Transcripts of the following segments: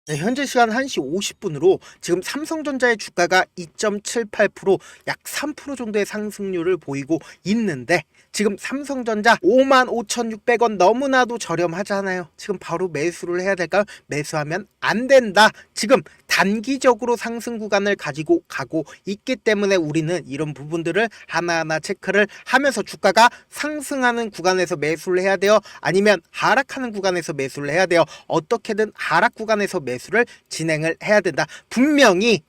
네, 현재 시간 1시 50분으로 지금 삼성전자의 주가가 2.78%, 약 3% 정도의 상승률을 보이고 있는데, 지금 삼성전자 55,600원 너무나도 저렴하잖아요. 지금 바로 매수를 해야 될까요? 매수하면 안 된다. 지금 단기적으로 상승 구간을 가지고 가고 있기 때문에 우리는 이런 부분들을 하나하나 체크를 하면서 주가가 상승하는 구간에서 매수를 해야 돼요? 아니면 하락하는 구간에서 매수를 해야 돼요? 어떻게든 하락 구간에서 매수를 진행을 해야 된다. 분명히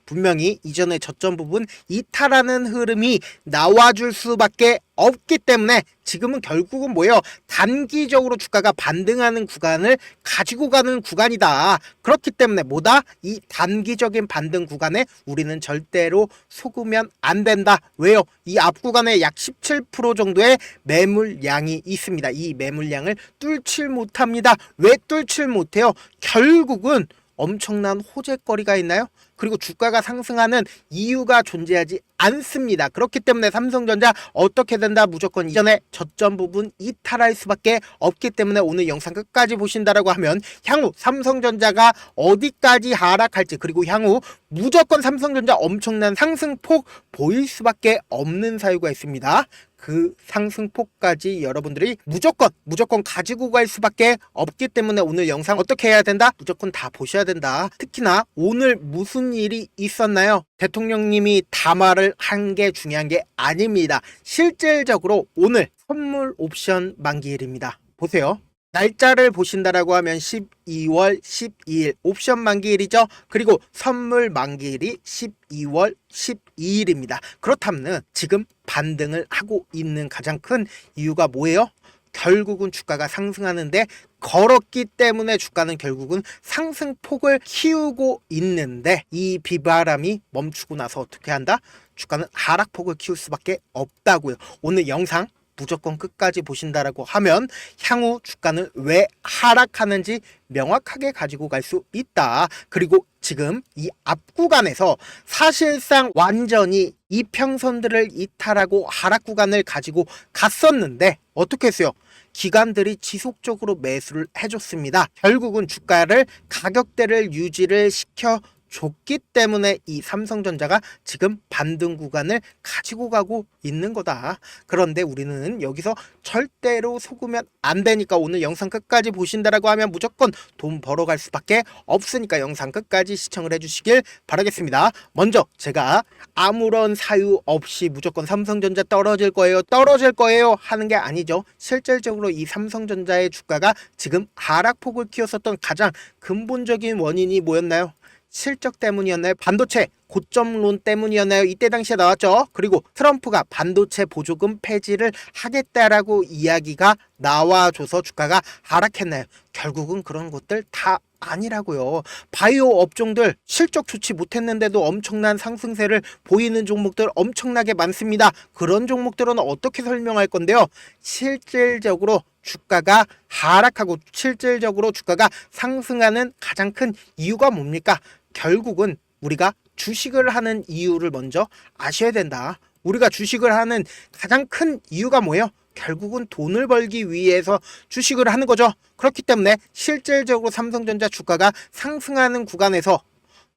이전의 저점 부분 이탈하는 흐름이 나와줄 수밖에 없기 때문에 지금은 결국은 뭐예요? 단기적으로 주가가 반등하는 구간을 가지고 가는 구간이다. 그렇기 때문에 뭐다? 이 단기적인 반등 구간에 우리는 절대로 속으면 안 된다. 왜요? 이 앞 구간에 약 17% 정도의 매물량이 있습니다. 이 매물량을 뚫질 못합니다. 왜 뚫질 못해요? 결국은 엄청난 호재거리가 있나요? 그리고 주가가 상승하는 이유가 존재하지 않습니다. 그렇기 때문에 삼성전자 어떻게 된다? 무조건 이전에 저점 부분 이탈할 수밖에 없기 때문에 오늘 영상 끝까지 보신다라고 하면 향후 삼성전자가 어디까지 하락할지, 그리고 향후 무조건 삼성전자 엄청난 상승폭 보일 수밖에 없는 사유가 있습니다. 그 상승폭까지 여러분들이 무조건 가지고 갈 수밖에 없기 때문에 오늘 영상 어떻게 해야 된다? 무조건 다 보셔야 된다. 특히나 오늘 무슨 일이 있었나요? 대통령님이 담화를 한 게 중요한 게 아닙니다. 실질적으로 오늘 선물 옵션 만기일입니다. 보세요. 날짜를 보신다라고 하면 12월 12일 옵션 만기일이죠. 그리고 선물 만기일이 12월 12일입니다. 그렇다면 지금 반등을 하고 있는 가장 큰 이유가 뭐예요? 결국은 주가가 상승하는데 걸었기 때문에 주가는 결국은 상승폭을 키우고 있는데, 이 비바람이 멈추고 나서 어떻게 한다? 주가는 하락폭을 키울 수밖에 없다고요. 오늘 영상 무조건 끝까지 보신다라고 하면 향후 주가는 왜 하락하는지 명확하게 가지고 갈 수 있다. 그리고 지금 이 앞 구간에서 사실상 완전히 이평선들을 이탈하고 하락 구간을 가지고 갔었는데 어떻게 했어요? 기관들이 지속적으로 매수를 해줬습니다. 결국은 주가를 가격대를 유지를 시켜 줬기 때문에 이 삼성전자가 지금 반등 구간을 가지고 가고 있는 거다. 그런데 우리는 여기서 절대로 속으면 안 되니까 오늘 영상 끝까지 보신다라고 하면 무조건 돈 벌어갈 수밖에 없으니까 영상 끝까지 시청을 해주시길 바라겠습니다. 먼저 제가 아무런 사유 없이 무조건 삼성전자 떨어질 거예요 하는 게 아니죠. 실질적으로 이 삼성전자의 주가가 지금 하락폭을 키웠었던 가장 근본적인 원인이 뭐였나요? 실적 때문이었나요? 반도체 고점론 때문이었나요? 이때 당시에 나왔죠. 그리고 트럼프가 반도체 보조금 폐지를 하겠다라고 이야기가 나와줘서 주가가 하락했나요? 결국은 그런 것들 다 아니라고요. 바이오 업종들 실적 좋지 못했는데도 엄청난 상승세를 보이는 종목들 엄청나게 많습니다. 그런 종목들은 어떻게 설명할 건데요? 실질적으로 주가가 하락하고 실질적으로 주가가 상승하는 가장 큰 이유가 뭡니까? 결국은 우리가 주식을 하는 이유를 먼저 아셔야 된다. 우리가 주식을 하는 가장 큰 이유가 뭐예요? 결국은 돈을 벌기 위해서 주식을 하는 거죠. 그렇기 때문에 실질적으로 삼성전자 주가가 상승하는 구간에서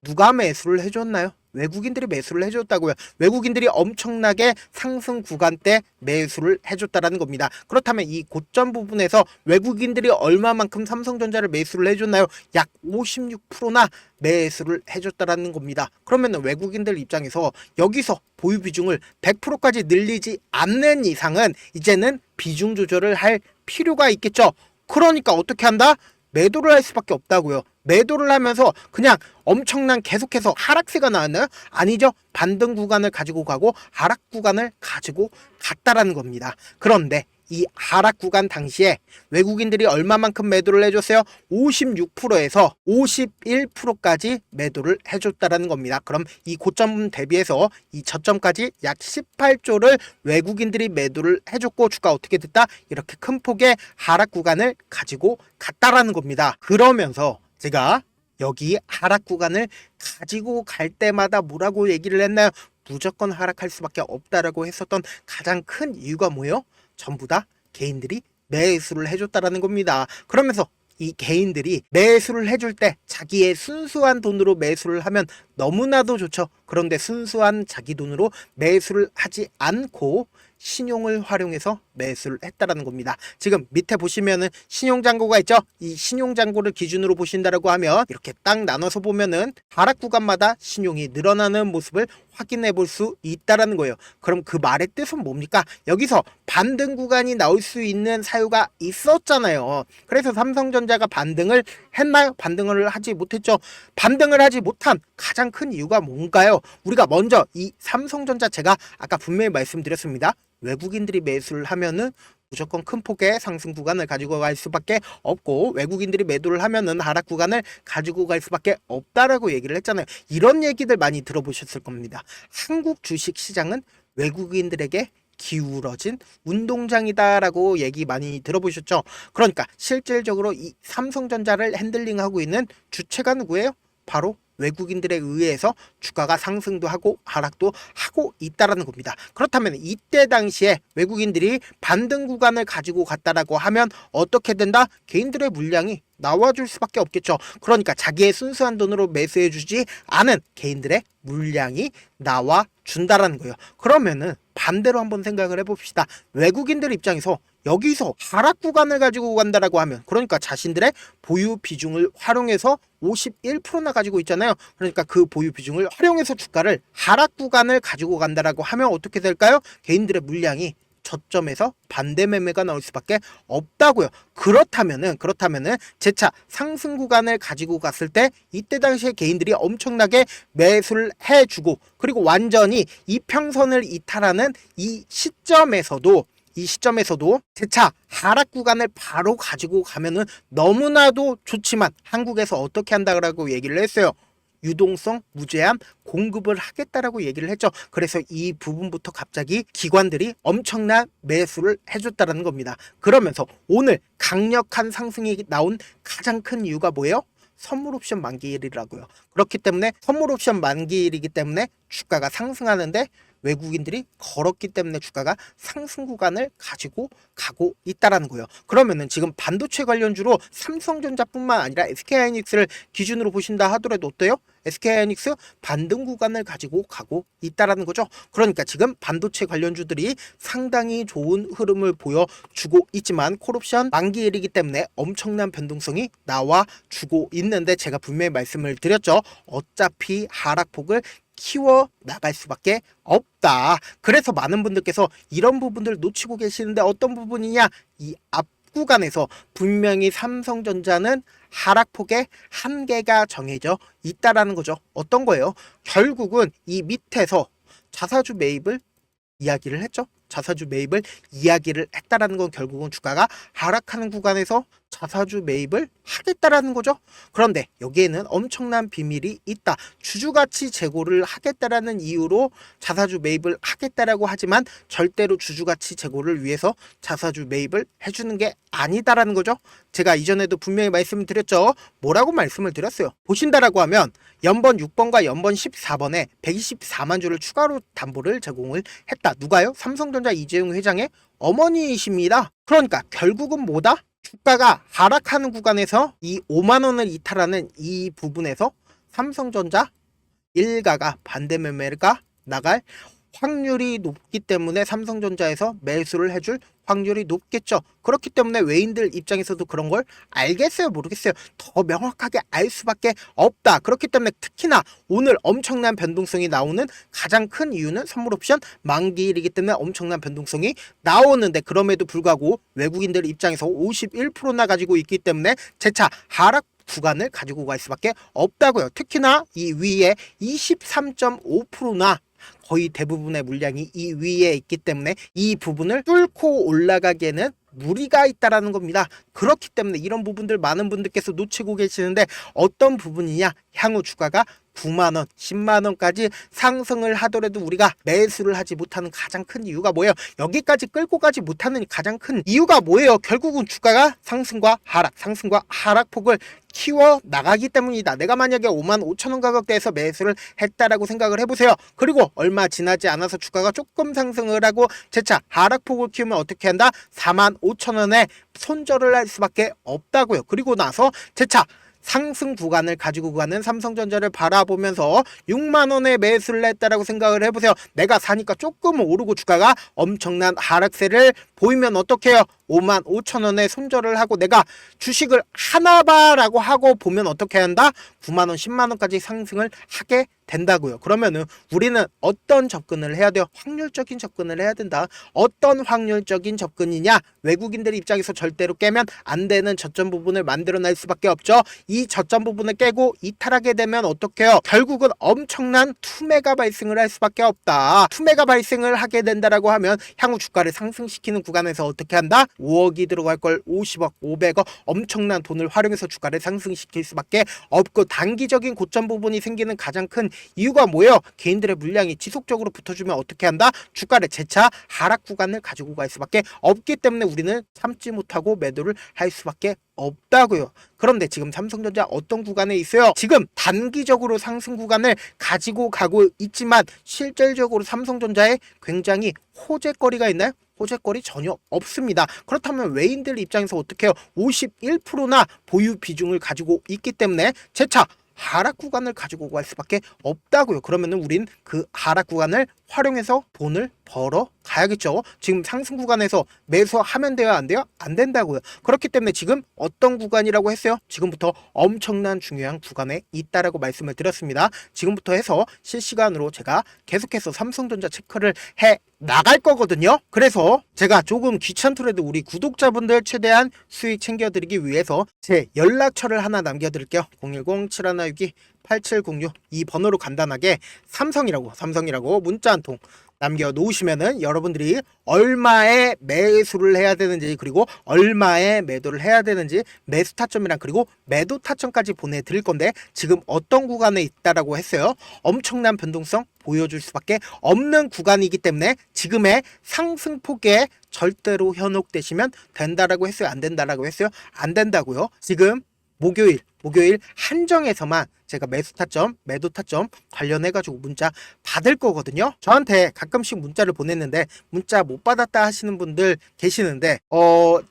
누가 매수를 해줬나요? 외국인들이 매수를 해줬다고요. 외국인들이 엄청나게 상승 구간 때 매수를 해줬다라는 겁니다. 그렇다면 이 고점 부분에서 외국인들이 얼마만큼 삼성전자를 매수를 해줬나요? 약 56%나 매수를 해줬다라는 겁니다. 그러면 외국인들 입장에서 여기서 보유 비중을 100%까지 늘리지 않는 이상은 이제는 비중 조절을 할 필요가 있겠죠. 그러니까 어떻게 한다? 매도를 할 수밖에 없다고요. 매도를 하면서 그냥 엄청난 계속해서 하락세가 나왔나요? 아니죠. 반등 구간을 가지고 가고 하락 구간을 가지고 갔다라는 겁니다. 그런데 이 하락 구간 당시에 외국인들이 얼마만큼 매도를 해줬어요? 56%에서 51%까지 매도를 해줬다라는 겁니다. 그럼 이 고점 대비해서 이 저점까지 약 18조를 외국인들이 매도를 해줬고 주가 어떻게 됐다? 이렇게 큰 폭의 하락 구간을 가지고 갔다라는 겁니다. 그러면서 제가 여기 하락 구간을 가지고 갈 때마다 뭐라고 얘기를 했나요? 무조건 하락할 수밖에 없다라고 했었던 가장 큰 이유가 뭐예요? 전부 다 개인들이 매수를 해줬다라는 겁니다. 그러면서 이 개인들이 매수를 해줄 때 자기의 순수한 돈으로 매수를 하면 너무나도 좋죠. 그런데 순수한 자기 돈으로 매수를 하지 않고 신용을 활용해서 매수를 했다라는 겁니다. 지금 밑에 보시면은 신용잔고가 있죠. 이 신용잔고를 기준으로 보신다라고 하면 이렇게 딱 나눠서 보면은 하락 구간마다 신용이 늘어나는 모습을 확인해 볼 수 있다라는 거예요. 그럼 그 말의 뜻은 뭡니까? 여기서 반등 구간이 나올 수 있는 사유가 있었잖아요. 그래서 삼성전자가 반등을 했나요? 반등을 하지 못했죠. 반등을 하지 못한 가장 큰 이유가 뭔가요? 우리가 먼저 이 삼성전자, 제가 아까 분명히 말씀드렸습니다. 외국인들이 매수를 하면은 무조건 큰 폭의 상승 구간을 가지고 갈 수밖에 없고, 외국인들이 매도를 하면은 하락 구간을 가지고 갈 수밖에 없다라고 얘기를 했잖아요. 이런 얘기들 많이 들어보셨을 겁니다. 한국 주식 시장은 외국인들에게 기울어진 운동장이다라고 얘기 많이 들어보셨죠. 그러니까 실질적으로 이 삼성전자를 핸들링하고 있는 주체가 누구예요? 바로 외국인들에 의해서 주가가 상승도 하고 하락도 하고 있다라는 겁니다. 그렇다면 이때 당시에 외국인들이 반등 구간을 가지고 갔다라고 하면 어떻게 된다? 개인들의 물량이 나와줄 수밖에 없겠죠. 그러니까 자기의 순수한 돈으로 매수해주지 않은 개인들의 물량이 나와준다라는 거예요. 그러면은 반대로 한번 생각을 해봅시다. 외국인들 입장에서 여기서 하락 구간을 가지고 간다라고 하면, 그러니까 자신들의 보유 비중을 활용해서 51%나 가지고 있잖아요. 그러니까 그 보유 비중을 활용해서 주가를 하락 구간을 가지고 간다라고 하면 어떻게 될까요? 개인들의 물량이 저점에서 반대 매매가 나올 수밖에 없다고요. 그렇다면은 재차 상승 구간을 가지고 갔을 때 이때 당시에 개인들이 엄청나게 매수를 해주고, 그리고 완전히 이평선을 이탈하는 이 시점에서도 재차 하락 구간을 바로 가지고 가면은 너무나도 좋지만 한국에서 어떻게 한다고 얘기를 했어요. 유동성 무제한 공급을 하겠다라고 얘기를 했죠. 그래서 이 부분부터 갑자기 기관들이 엄청난 매수를 해줬다는 겁니다. 그러면서 오늘 강력한 상승이 나온 가장 큰 이유가 뭐예요? 선물 옵션 만기일이라고요. 그렇기 때문에 선물 옵션 만기일이기 때문에 주가가 상승하는데 외국인들이 걸었기 때문에 주가가 상승 구간을 가지고 가고 있다라는 거예요. 그러면은 지금 반도체 관련주로 삼성전자뿐만 아니라 SK하이닉스를 기준으로 보신다 하더라도 어때요? SK하이닉스 반등 구간을 가지고 가고 있다라는 거죠. 그러니까 지금 반도체 관련주들이 상당히 좋은 흐름을 보여주고 있지만 콜옵션 만기일이기 때문에 엄청난 변동성이 나와주고 있는데, 제가 분명히 말씀을 드렸죠. 어차피 하락폭을 키워 나갈 수밖에 없다. 그래서 많은 분들께서 이런 부분들 놓치고 계시는데, 어떤 부분이냐? 이 앞 구간에서 분명히 삼성전자는 하락폭의 한계가 정해져 있다라는 거죠. 어떤 거예요? 결국은 이 밑에서 자사주 매입을 이야기를 했죠. 자사주 매입을 이야기를 했다라는 건 결국은 주가가 하락하는 구간에서 자사주 매입을 하겠다라는 거죠. 그런데 여기에는 엄청난 비밀이 있다. 주주가치 제고를 하겠다라는 이유로 자사주 매입을 하겠다라고 하지만 절대로 주주가치 제고를 위해서 자사주 매입을 해주는 게 아니다라는 거죠. 제가 이전에도 분명히 말씀을 드렸죠. 뭐라고 말씀을 드렸어요. 보신다라고 하면 연번 6번과 연번 14번에 124만 주를 추가로 담보를 제공을 했다. 누가요? 삼성전자 이재용 회장의 어머니이십니다. 그러니까 결국은 뭐다? 주가가 하락하는 구간에서 이 5만 원을 이탈하는 이 부분에서 삼성전자 일가가 반대 매매가 나갈 확률이 높기 때문에 삼성전자에서 매수를 해줄 확률이 높겠죠. 그렇기 때문에 외인들 입장에서도 그런 걸 알겠어요? 모르겠어요? 더 명확하게 알 수밖에 없다. 그렇기 때문에 특히나 오늘 엄청난 변동성이 나오는 가장 큰 이유는 선물 옵션 만기일이기 때문에 엄청난 변동성이 나오는데, 그럼에도 불구하고 외국인들 입장에서 51%나 가지고 있기 때문에 재차 하락 구간을 가지고 갈 수밖에 없다고요. 특히나 이 위에 23.5%나 거의 대부분의 물량이 이 위에 있기 때문에 이 부분을 뚫고 올라가기에는 무리가 있다라는 겁니다. 그렇기 때문에 이런 부분들 많은 분들께서 놓치고 계시는데, 어떤 부분이냐? 향후 주가가 9만원, 10만원까지 상승을 하더라도 우리가 매수를 하지 못하는 가장 큰 이유가 뭐예요? 여기까지 끌고 가지 못하는 가장 큰 이유가 뭐예요? 결국은 주가가 상승과 하락폭을 키워 나가기 때문이다. 내가 만약에 55,000원 가격대에서 매수를 했다라고 생각을 해보세요. 그리고 얼마 지나지 않아서 주가가 조금 상승을 하고 재차 하락폭을 키우면 어떻게 한다? 45,000원에 손절을 할 수밖에 없다고요. 그리고 나서 재차 상승 구간을 가지고 가는 삼성전자를 바라보면서 6만원에 매수를 했다라고 생각을 해보세요. 내가 사니까 조금 오르고 주가가 엄청난 하락세를 보이면 어떻게 해요? 55,000원에 손절을 하고 내가 주식을 하나봐라고 하고 보면 어떻게 한다? 9만원, 10만원까지 상승을 하게 된다고요. 그러면은 우리는 어떤 접근을 해야 돼요? 확률적인 접근을 해야 된다. 어떤 확률적인 접근이냐? 외국인들 입장에서 절대로 깨면 안 되는 저점 부분을 만들어낼 수밖에 없죠. 이 저점 부분을 깨고 이탈하게 되면 어떻게 해요? 결국은 엄청난 투매가 발생을 할 수밖에 없다. 투매가 발생을 하게 된다라고 하면 향후 주가를 상승시키는 구간에서 어떻게 한다? 5억이 들어갈 걸 50억, 500억 엄청난 돈을 활용해서 주가를 상승시킬 수밖에 없고 단기적인 고점 부분이 생기는 가장 큰 이유가 뭐예요? 개인들의 물량이 지속적으로 붙어주면 어떻게 한다? 주가를 재차 하락 구간을 가지고 갈 수밖에 없기 때문에 우리는 참지 못하고 매도를 할 수밖에 없다고요. 그런데 지금 삼성전자 어떤 구간에 있어요? 지금 단기적으로 상승 구간을 가지고 가고 있지만 실질적으로 삼성전자에 굉장히 호재거리가 있나요? 호재거리 전혀 없습니다. 그렇다면 외인들 입장에서 어떻게 해요? 51%나 보유 비중을 가지고 있기 때문에 재차 하락 구간을 가지고 갈 수밖에 없다고요. 그러면은 우린 그 하락 구간을 활용해서 돈을 벌어 가야겠죠. 지금 상승 구간에서 매수하면 돼요? 안 돼요? 안 된다고요. 그렇기 때문에 지금 어떤 구간이라고 했어요? 지금부터 엄청난 중요한 구간에 있다라고 말씀을 드렸습니다. 지금부터 해서 실시간으로 제가 계속해서 삼성전자 체크를 해 나갈 거거든요. 그래서 제가 조금 귀찮더라도 우리 구독자분들 최대한 수익 챙겨드리기 위해서 제 연락처를 하나 남겨드릴게요. 010-7162-8706 이 번호로 간단하게 삼성이라고 문자 한 통 남겨놓으시면은 여러분들이 얼마에 매수를 해야 되는지 그리고 얼마에 매도를 해야 되는지 매수 타점이랑 그리고 매도 타점까지 보내드릴 건데 지금 어떤 구간에 있다라고 했어요. 엄청난 변동성 보여줄 수밖에 없는 구간이기 때문에 지금의 상승폭에 절대로 현혹되시면 된다라고 했어요? 안 된다라고 했어요? 안 된다고요. 지금 목요일 한정에서만 제가 매수 타점, 매도 타점 관련해가지고 문자 받을 거거든요. 저한테 가끔씩 문자를 보냈는데 문자 못 받았다 하시는 분들 계시는데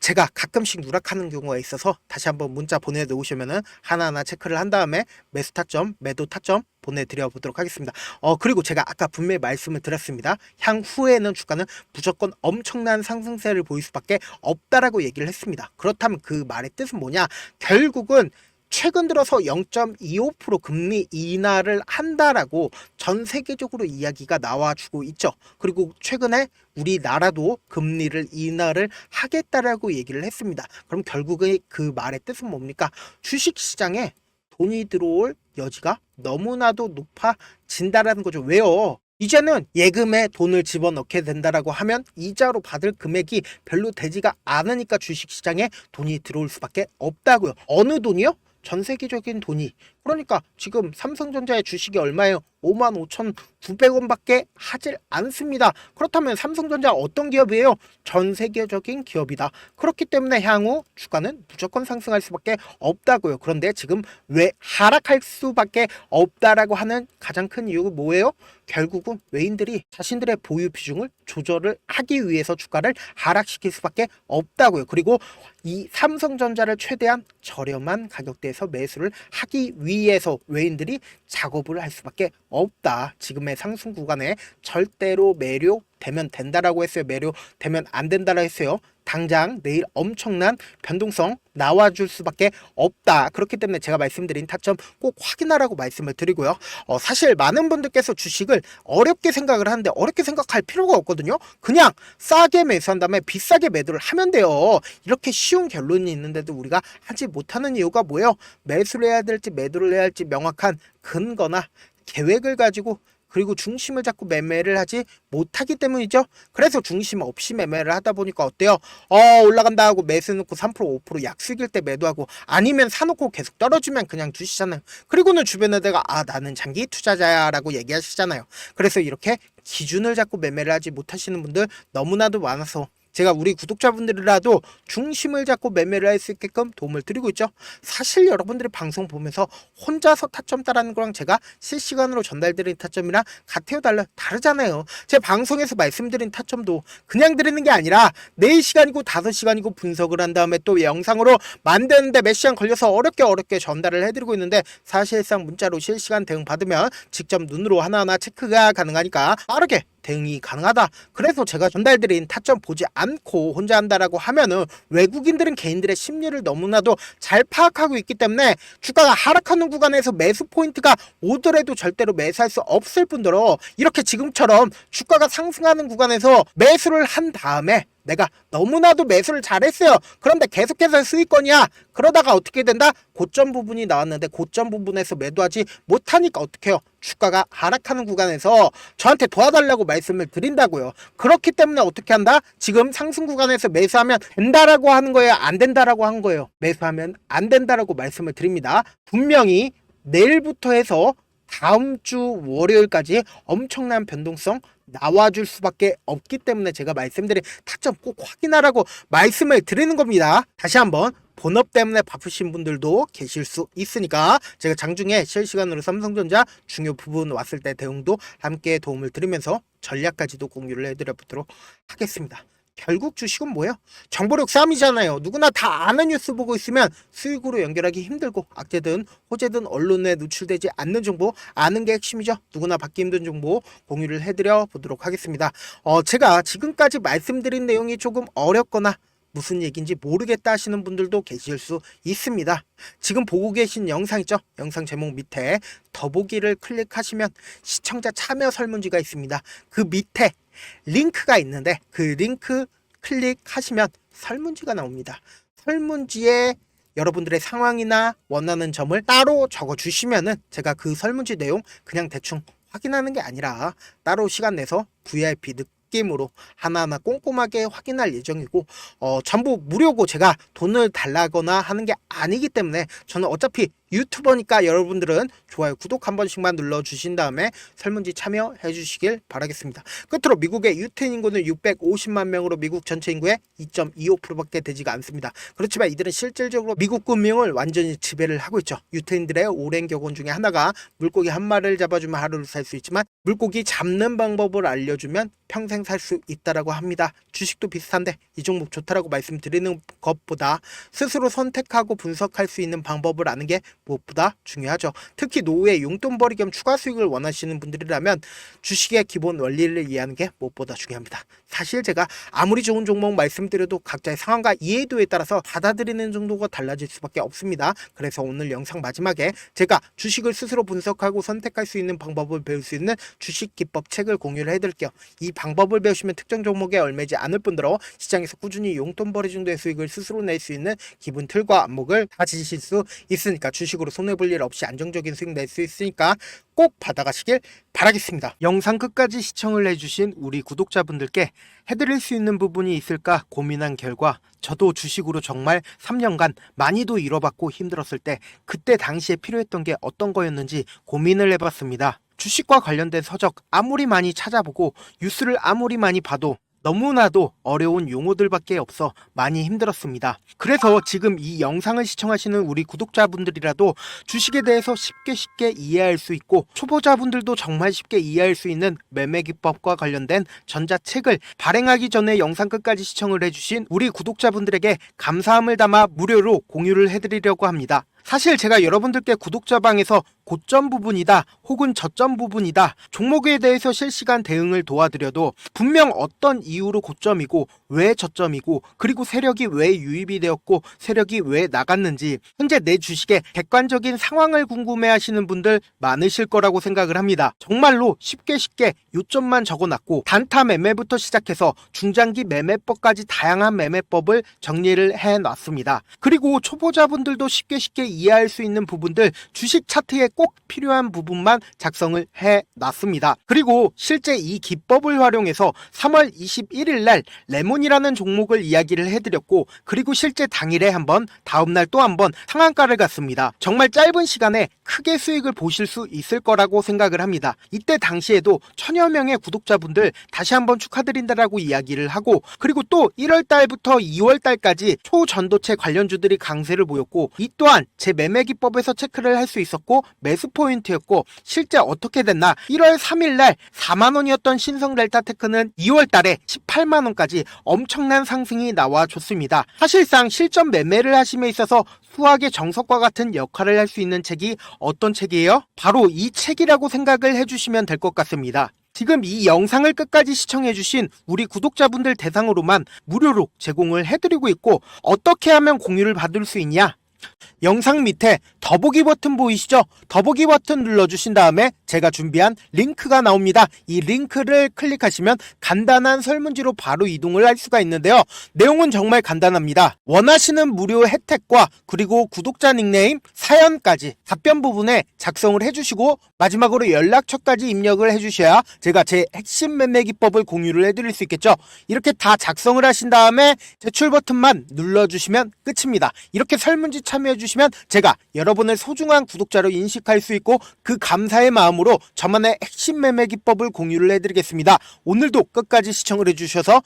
제가 가끔씩 누락하는 경우가 있어서 다시 한번 문자 보내놓으시면은 하나하나 체크를 한 다음에 매수 타점, 매도 타점 보내드려 보도록 하겠습니다. 그리고 제가 아까 분명히 말씀을 드렸습니다. 향후에는 주가는 무조건 엄청난 상승세를 보일 수밖에 없다라고 얘기를 했습니다. 그렇다면 그 말의 뜻은 뭐냐? 결국은 최근 들어서 0.25% 금리 인하를 한다라고 전 세계적으로 이야기가 나와주고 있죠. 그리고 최근에 우리나라도 금리를 인하를 하겠다라고 얘기를 했습니다. 그럼 결국에 그 말의 뜻은 뭡니까? 주식시장에 돈이 들어올 여지가 너무나도 높아진다라는 거죠. 왜요? 이제는 예금에 돈을 집어넣게 된다라고 하면 이자로 받을 금액이 별로 되지가 않으니까 주식시장에 돈이 들어올 수밖에 없다고요. 어느 돈이요? 전 세계적인 돈이. 그러니까 지금 삼성전자의 주식이 얼마예요? 55,900원밖에 하질 않습니다. 그렇다면 삼성전자 어떤 기업이에요? 전 세계적인 기업이다. 그렇기 때문에 향후 주가는 무조건 상승할 수밖에 없다고요. 그런데 지금 왜 하락할 수밖에 없다라고 하는 가장 큰 이유가 뭐예요? 결국은 외인들이 자신들의 보유 비중을 조절을 하기 위해서 주가를 하락시킬 수밖에 없다고요. 그리고 이 삼성전자를 최대한 저렴한 가격대에서 매수를 하기 위해서 외인들이 작업을 할 수밖에 없다. 지금의 상승 구간에 절대로 매료되면 된다라고 했어요? 매료되면 안 된다라고 했어요? 당장 내일 엄청난 변동성 나와줄 수밖에 없다. 그렇기 때문에 제가 말씀드린 타점 꼭 확인하라고 말씀을 드리고요. 사실 많은 분들께서 주식을 어렵게 생각을 하는데 어렵게 생각할 필요가 없거든요. 그냥 싸게 매수한 다음에 비싸게 매도를 하면 돼요. 이렇게 쉬운 결론이 있는데도 우리가 하지 못하는 이유가 뭐예요? 매수를 해야 될지 매도를 해야 할지 명확한 근거나 계획을 가지고 그리고 중심을 잡고 매매를 하지 못하기 때문이죠. 그래서 중심 없이 매매를 하다 보니까 어때요? 올라간다 하고 매수 넣고 3% 5% 약수익일 때 매도하고, 아니면 사놓고 계속 떨어지면 그냥 두시잖아요. 그리고는 주변에 내가 나는 장기 투자자야 라고 얘기하시잖아요. 그래서 이렇게 기준을 잡고 매매를 하지 못하시는 분들 너무나도 많아서 제가 우리 구독자분들이라도 중심을 잡고 매매를 할 수 있게끔 도움을 드리고 있죠. 사실 여러분들이 방송 보면서 혼자서 타점 따라하는 거랑 제가 실시간으로 전달드리는 타점이랑 같아요, 다르잖아요. 제 방송에서 말씀드린 타점도 그냥 드리는 게 아니라 4시간이고 5시간이고 분석을 한 다음에 또 영상으로 만드는데 몇 시간 걸려서 어렵게 전달을 해드리고 있는데, 사실상 문자로 실시간 대응 받으면 직접 눈으로 하나하나 체크가 가능하니까 빠르게 대응이 가능하다. 그래서 제가 전달드린 타점 보지 않고 혼자 한다라고 하면은 외국인들은 개인들의 심리를 너무나도 잘 파악하고 있기 때문에 주가가 하락하는 구간에서 매수 포인트가 오더라도 절대로 매수할 수 없을 뿐더러, 이렇게 지금처럼 주가가 상승하는 구간에서 매수를 한 다음에 내가 너무나도 매수를 잘했어요. 그런데 계속해서 수익권이야. 그러다가 어떻게 된다? 고점 부분이 나왔는데 고점 부분에서 매도하지 못하니까 어떻게 해요? 주가가 하락하는 구간에서 저한테 도와달라고 말씀을 드린다고요. 그렇기 때문에 어떻게 한다? 지금 상승 구간에서 매수하면 된다라고 하는 거예요? 안 된다라고 한 거예요? 매수하면 안 된다라고 말씀을 드립니다. 분명히 내일부터 해서 다음 주 월요일까지 엄청난 변동성 나와줄 수밖에 없기 때문에 제가 말씀드린 타점 꼭 확인하라고 말씀을 드리는 겁니다. 다시 한번, 본업 때문에 바쁘신 분들도 계실 수 있으니까 제가 장중에 실시간으로 삼성전자 중요 부분 왔을 때 대응도 함께 도움을 드리면서 전략까지도 공유를 해드려 보도록 하겠습니다. 결국 주식은 뭐예요? 정보력 싸움이잖아요. 누구나 다 아는 뉴스 보고 있으면 수익으로 연결하기 힘들고, 악재든 호재든 언론에 노출되지 않는 정보 아는 게 핵심이죠. 누구나 받기 힘든 정보 공유를 해드려 보도록 하겠습니다. 제가 지금까지 말씀드린 내용이 조금 어렵거나 무슨 얘기인지 모르겠다 하시는 분들도 계실 수 있습니다. 지금 보고 계신 영상 있죠? 영상 제목 밑에 더보기를 클릭하시면 시청자 참여 설문지가 있습니다. 그 밑에 링크가 있는데 그 링크 클릭하시면 설문지가 나옵니다. 설문지에 여러분들의 상황이나 원하는 점을 따로 적어주시면은 제가 그 설문지 내용 그냥 대충 확인하는 게 아니라 따로 시간 내서 VIP 느낌으로 하나하나 꼼꼼하게 확인할 예정이고, 전부 무료고 제가 돈을 달라거나 하는 게 아니기 때문에 저는 어차피 유튜버니까 여러분들은 좋아요, 구독 한 번씩만 눌러주신 다음에 설문지 참여해 주시길 바라겠습니다. 끝으로 미국의 유태인 인구는 650만 명으로 미국 전체 인구의 2.25%밖에 되지가 않습니다. 그렇지만 이들은 실질적으로 미국 금융을 완전히 지배를 하고 있죠. 유태인들의 오랜 격언 중에 하나가 물고기 한 마리를 잡아주면 하루를 살 수 있지만 물고기 잡는 방법을 알려주면 평생 살 수 있다라고 합니다. 주식도 비슷한데 이 종목 좋다라고 말씀드리는 것보다 스스로 선택하고 분석할 수 있는 방법을 아는 게 무엇보다 중요하죠. 특히 노후에 용돈벌이 겸 추가 수익을 원하시는 분들이라면 주식의 기본 원리를 이해하는 게 무엇보다 중요합니다. 사실 제가 아무리 좋은 종목 말씀드려도 각자의 상황과 이해도에 따라서 받아들이는 정도가 달라질 수밖에 없습니다. 그래서 오늘 영상 마지막에 제가 주식을 스스로 분석하고 선택할 수 있는 방법을 배울 수 있는 주식 기법 책을 공유를 해드릴게요. 이 방법을 배우시면 특정 종목에 얽매지 않을 뿐더러 시장에서 꾸준히 용돈벌이 정도의 수익을 스스로 낼 수 있는 기본 틀과 안목을 가지실 수 있으니까, 주식으로 손해볼 일 없이 안정적인 수익 낼 수 있으니까 꼭 받아가시길 바라겠습니다. 영상 끝까지 시청을 해주신 우리 구독자분들께 해드릴 수 있는 부분이 있을까 고민한 결과, 저도 주식으로 정말 3년간 많이도 잃어봤고 힘들었을 때 그때 당시에 필요했던 게 어떤 거였는지 고민을 해봤습니다. 주식과 관련된 서적 아무리 많이 찾아보고 뉴스를 아무리 많이 봐도 너무나도 어려운 용어들밖에 없어 많이 힘들었습니다. 그래서 지금 이 영상을 시청하시는 우리 구독자분들이라도 주식에 대해서 쉽게 이해할 수 있고, 초보자분들도 정말 쉽게 이해할 수 있는 매매 기법과 관련된 전자책을 발행하기 전에 영상 끝까지 시청을 해주신 우리 구독자분들에게 감사함을 담아 무료로 공유를 해드리려고 합니다. 사실 제가 여러분들께 구독자방에서 고점 부분이다 혹은 저점 부분이다 종목에 대해서 실시간 대응을 도와드려도 분명 어떤 이유로 고점이고 왜 저점이고, 그리고 세력이 왜 유입이 되었고 세력이 왜 나갔는지 현재 내 주식의 객관적인 상황을 궁금해하시는 분들 많으실 거라고 생각을 합니다. 정말로 쉽게 요점만 적어놨고 단타 매매부터 시작해서 중장기 매매법까지 다양한 매매법을 정리를 해놨습니다. 그리고 초보자분들도 쉽게 이해할 수 있는 부분들 주식 차트의 꼭 필요한 부분만 작성을 해놨습니다. 그리고 실제 이 기법을 활용해서 3월 21일 날 레몬이라는 종목을 이야기를 해드렸고, 그리고 실제 당일에 한번, 다음날 또 한번 상한가를 갔습니다. 정말 짧은 시간에 크게 수익을 보실 수 있을 거라고 생각을 합니다. 이때 당시에도 1000여 명의 구독자분들 다시 한번 축하드린다라고 이야기를 하고, 그리고 또 1월 달부터 2월 달까지 초전도체 관련주들이 강세를 보였고, 이 또한 제 매매 기법에서 체크를 할 수 있었고 매수 포인트였고, 실제 어떻게 됐나, 1월 3일 날 4만원이었던 신성 델타테크는 2월 달에 18만원까지 엄청난 상승이 나와줬습니다. 사실상 실전 매매를 하심에 있어서 수학의 정석과 같은 역할을 할 수 있는 책이 어떤 책이에요? 바로 이 책이라고 생각을 해주시면 될 것 같습니다. 지금 이 영상을 끝까지 시청해주신 우리 구독자분들 대상으로만 무료로 제공을 해드리고 있고, 어떻게 하면 공유를 받을 수 있냐? 영상 밑에 더보기 버튼 보이시죠? 더보기 버튼 눌러주신 다음에 제가 준비한 링크가 나옵니다. 이 링크를 클릭하시면 간단한 설문지로 바로 이동을 할 수가 있는데요. 내용은 정말 간단합니다. 원하시는 무료 혜택과 그리고 구독자 닉네임, 사연까지 답변 부분에 작성을 해주시고, 마지막으로 연락처까지 입력을 해주셔야 제가 제 핵심 매매 기법을 공유를 해드릴 수 있겠죠. 이렇게 다 작성을 하신 다음에 제출 버튼만 눌러주시면 끝입니다. 이렇게 설문지 참여해주시면 제가 여러분을 소중한 구독자로 인식할 수 있고, 그 감사의 마음으로 저만의 핵심 매매 기법을 공유를 해드리겠습니다. 오늘도 끝까지 시청을 해주셔서